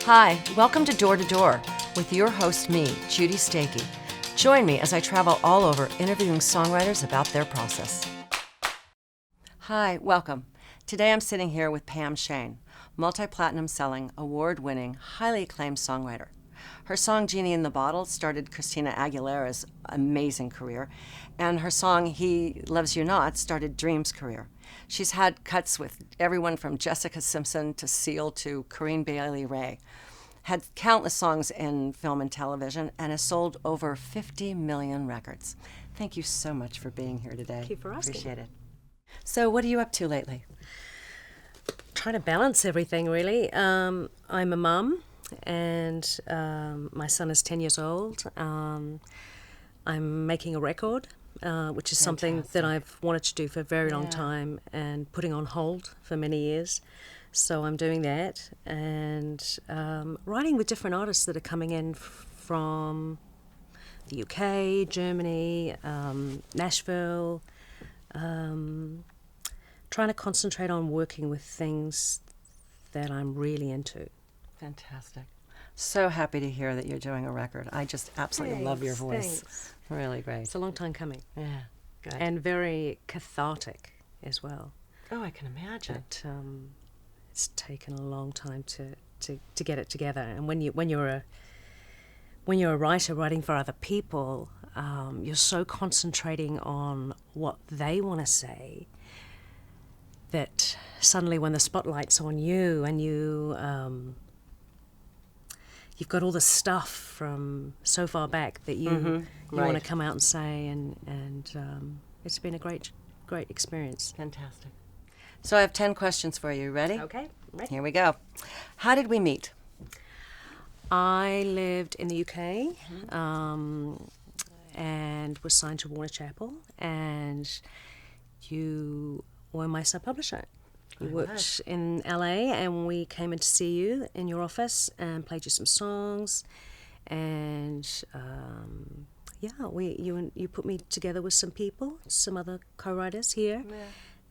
Hi, welcome to Door to Door with your host, me, Judy Stakee. Join me as I travel all over interviewing songwriters about their process. Hi, welcome. Today I'm sitting here with Pam Sheyne, multi-platinum selling, award-winning, highly acclaimed songwriter. Her song Genie in the Bottle started Christina Aguilera's amazing career, and her song He Loves You Not started Dream's career. She's had cuts with everyone from Jessica Simpson to Seal to Corinne Bailey Rae, had countless songs in film and television, and has sold over 50 million records. Thank you so much for being here today. Thank you for asking. Appreciate it. So what are you up to lately? Trying to balance everything, really. I'm a mum, and my son is 10 years old. I'm making a record, which is something that I've wanted to do for a very long time and putting on hold for many years. So I'm doing that, and writing with different artists that are coming in from the UK, Germany, Nashville, trying to concentrate on working with things that I'm really into. Fantastic. So happy to hear that you're doing a record. I just absolutely love your voice. Thanks. Really great. It's a long time coming. Yeah, good. And very cathartic as well. Oh, I can imagine. But it's taken a long time to get it together. And when you're a writer writing for other people, you're so concentrating on what they want to say that suddenly when the spotlight's on you and you've got all the stuff from so far back that you want to come out and say, and it's been a great experience. Fantastic. So I have 10 questions for you. Ready? Okay, ready. Here we go. How did we meet? I lived in the UK and was signed to Warner Chappell, and you were my sub-publisher. You worked in LA, and we came in to see you in your office and played you some songs, and you put me together with some people, some other co-writers here,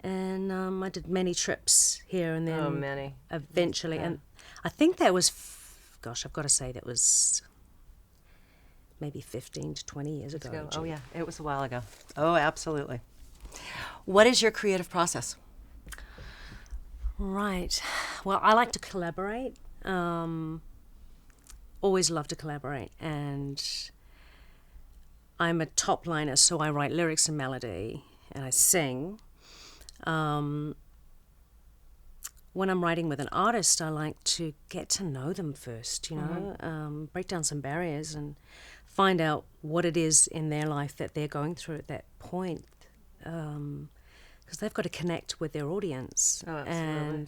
and I did many trips here and then. Oh, many. Eventually, and I think that was, I've got to say that was maybe 15 to 20 years ago. Oh yeah, it was a while ago. Oh, absolutely. What is your creative process? Right. Well, I like to collaborate. Always love to collaborate. And I'm a top liner, so I write lyrics and melody, and I sing. When I'm writing with an artist, I like to get to know them first, break down some barriers and find out what it is in their life that they're going through at that point. Because they've got to connect with their audience. Oh, absolutely.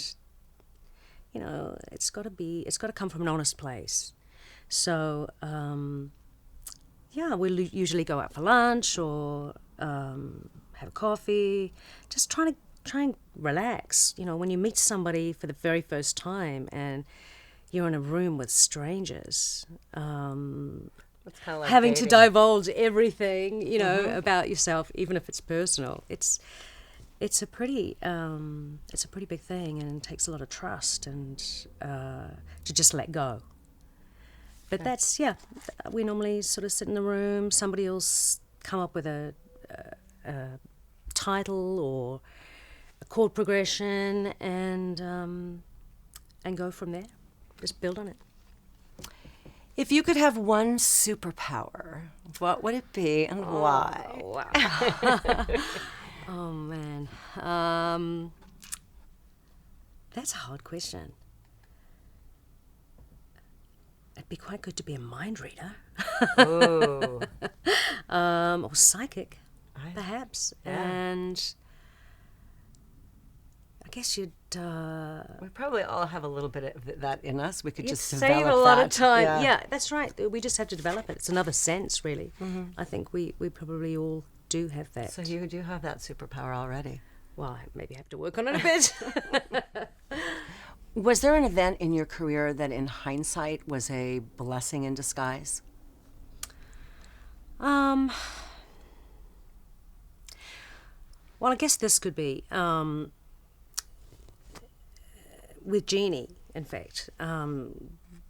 And it's got to come from an honest place. So we'll usually go out for lunch or have coffee, just try and relax. When you meet somebody for the very first time and you're in a room with strangers, It's kind of like having dating. to divulge everything, about yourself, even if it's personal. It's a pretty big thing, and it takes a lot of trust and to just let go. But we normally sort of sit in the room. Somebody will come up with a title or a chord progression, and go from there. Just build on it. If you could have one superpower, what would it be and why? Wow. Oh, man. That's a hard question. It'd be quite good to be a mind reader. Oh. Or psychic, perhaps. Yeah. And I guess you'd... We probably all have a little bit of that in us. We could just save develop a lot that. of time. Yeah, that's right. We just have to develop it. It's another sense, really. I think we probably all do have that. So you do have that superpower already. Well, I maybe have to work on it a bit. Was there an event in your career that in hindsight was a blessing in disguise? Well, I guess this could be with Genie, in fact.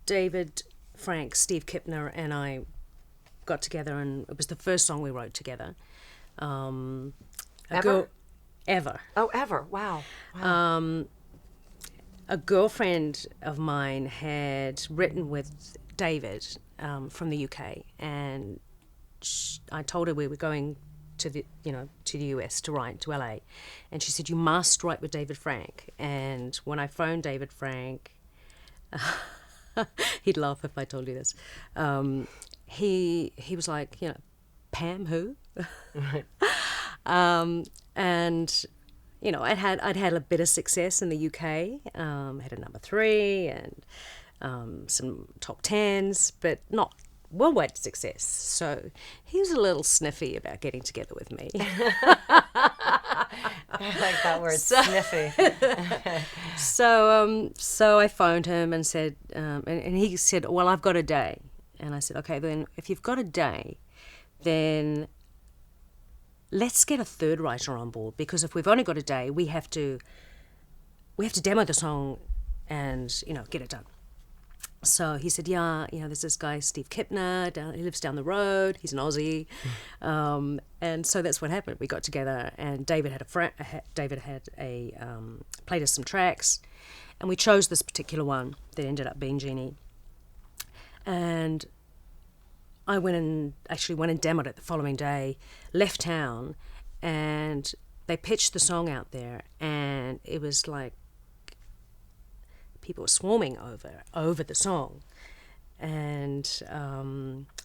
David, Frank, Steve Kipner, and I got together, and it was the first song we wrote together. Ever? Ever. Oh, ever. Wow. A girlfriend of mine had written with David from the UK, and I told her we were going to the US to write, to LA, and she said, you must write with David Frank. And when I phoned David Frank, he'd laugh if I told you this. He was like, Pam who? And I'd had a bit of success in the UK. Had a number 3 and some top 10s, but not worldwide success. So he was a little sniffy about getting together with me. I like that word, sniffy. So I phoned him and said, and he said, well, I've got a day. And I said, okay, then if you've got a day, then let's get a third writer on board, because if we've only got a day, we have to demo the song and get it done. So he said, yeah, there's this guy Steve Kipner, he lives down the road, he's an Aussie, and so that's what happened. We got together, and David had played us some tracks, and we chose this particular one that ended up being Genie. And I went and demoed it the following day, left town, and they pitched the song out there, and it was like people were swarming over the song. And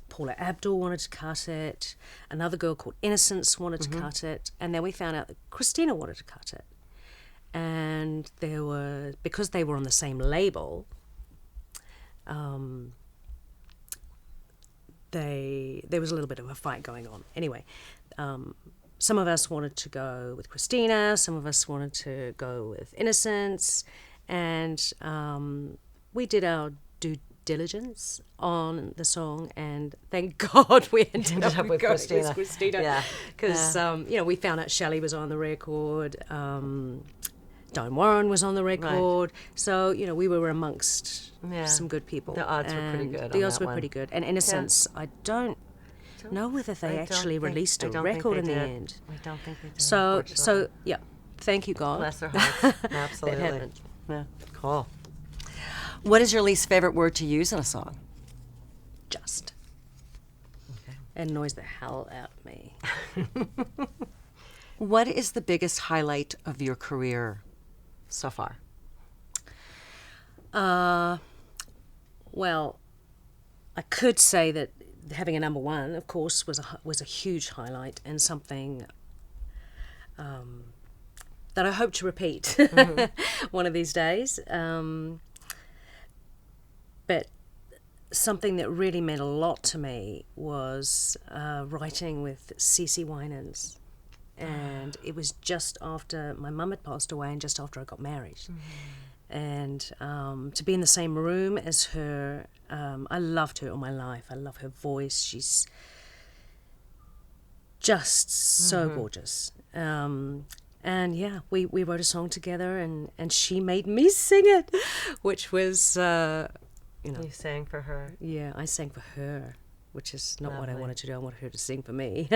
Paula Abdul wanted to cut it, another girl called Innocence wanted to cut it, and then we found out that Christina wanted to cut it. And because they were on the same label, there was a little bit of a fight going on. Anyway, some of us wanted to go with Christina, some of us wanted to go with Innocence, and we did our due diligence on the song, and thank God we ended up with Christina. Yeah. Because, we found out Shelley was on the record, Don Warren was on the record, right. So, we were amongst some good people. The odds were pretty good. The odds were pretty good. And Innocence, I don't know whether they actually released a record in the end. I don't think they did. So yeah, thank you, God. Bless their hearts. Absolutely. That happened. Yeah, cool. What is your least favorite word to use in a song? Just. Okay. It annoys the hell out of me. What is the biggest highlight of your career so far? Well, I could say that having a number 1, of course, was a huge highlight, and something that I hope to repeat one of these days. But something that really meant a lot to me was writing with CeCe Winans. And it was just after my mum had passed away and just after I got married. And to be in the same room as her, I loved her all my life. I love her voice. She's just so gorgeous. And yeah, we wrote a song together, and she made me sing it, which was, You sang for her? Yeah, I sang for her, which is not Lovely. what I wanted to do. I wanted her to sing for me.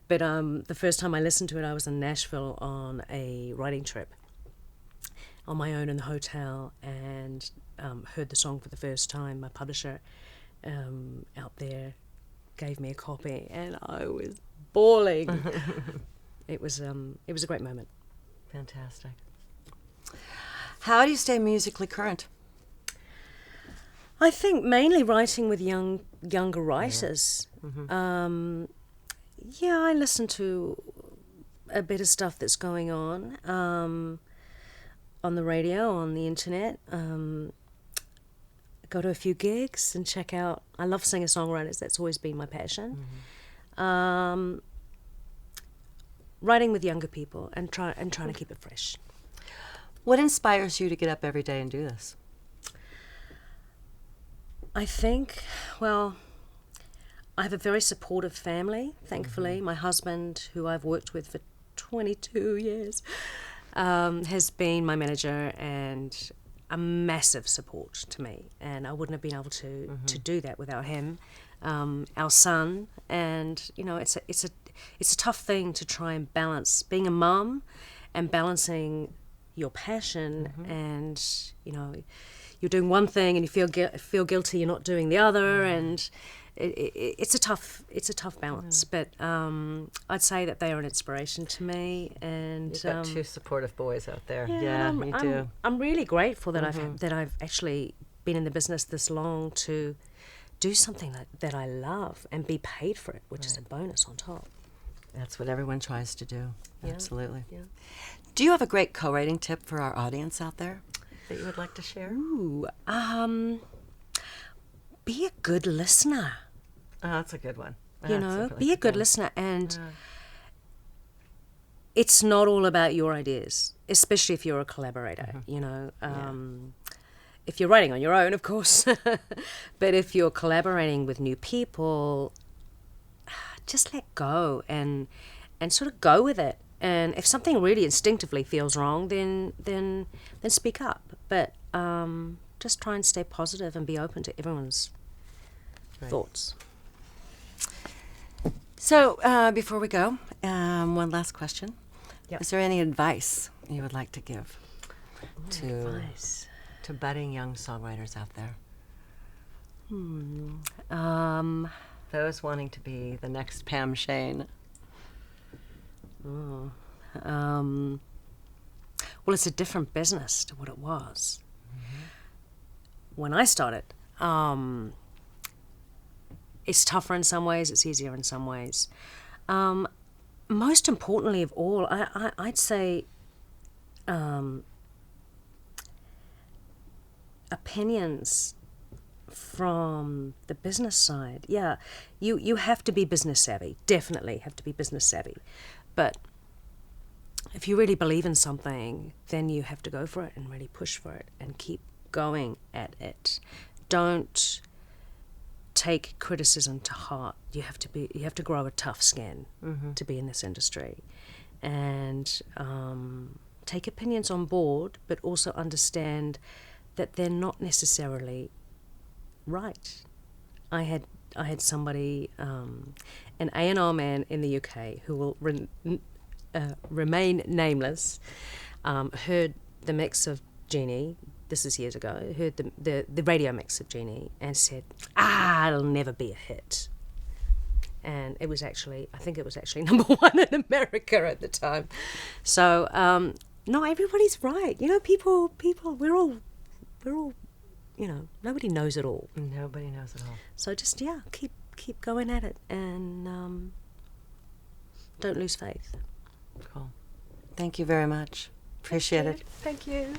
But the first time I listened to it, I was in Nashville on a writing trip on my own in the hotel, and heard the song for the first time. My publisher out there gave me a copy, and I was bawling. It was a great moment. Fantastic. How do you stay musically current? I think mainly writing with younger writers. Yeah, I listen to a bit of stuff that's going on the radio, on the internet. Go to a few gigs and check out. I love singer-songwriters. That's always been my passion. Writing with younger people and trying to keep it fresh. What inspires you to get up every day and do this? I think, well, I have a very supportive family, thankfully. My husband, who I've worked with for 22 years, has been my manager and a massive support to me, and I wouldn't have been able to do that without him. Our son, and it's a tough thing to try and balance being a mum and balancing your passion, and you're doing one thing and you feel guilty you're not doing the other, and it's a tough balance. But I'd say that they are an inspiration to me, and you've got two supportive boys out there. I'm, you do. I'm really grateful that I've actually been in the business this long to do something that I love and be paid for it, which is a bonus on top. That's what everyone tries to do. Yeah. Absolutely. Yeah. Do you have a great co-writing tip for our audience out there that you would like to share? Ooh, be a good listener. Oh, that's a good one. Be a good listener, and it's not all about your ideas, especially if you're a collaborator. If you're writing on your own, of course, but if you're collaborating with new people, just let go and sort of go with it. And if something really instinctively feels wrong, then speak up. But just try and stay positive and be open to everyone's thoughts. So before we go, one last question. Yep. Is there any advice you would like to give Advice. to budding young songwriters out there? Those wanting to be the next Pam Sheyne. Well, it's a different business to what it was. When I started, it's tougher in some ways, it's easier in some ways. Most importantly of all, I'd say opinions from the business side. Yeah, you have to be business savvy, definitely have to be business savvy. But if you really believe in something, then you have to go for it and really push for it and keep going at it. Don't take criticism to heart. You have to grow a tough skin to be in this industry, and take opinions on board, but also understand that they're not necessarily right. I had somebody, an A&R man in the UK who will remain nameless, heard the mix of Genie. This is years ago. Heard the radio mix of Genie and said, it'll never be a hit. And I think it was actually number one in America at the time. So no, everybody's right. People. We're all. Nobody knows it all. Nobody knows it all. So just keep going at it, and don't lose faith. Cool. Thank you very much. Appreciate it. Thank you.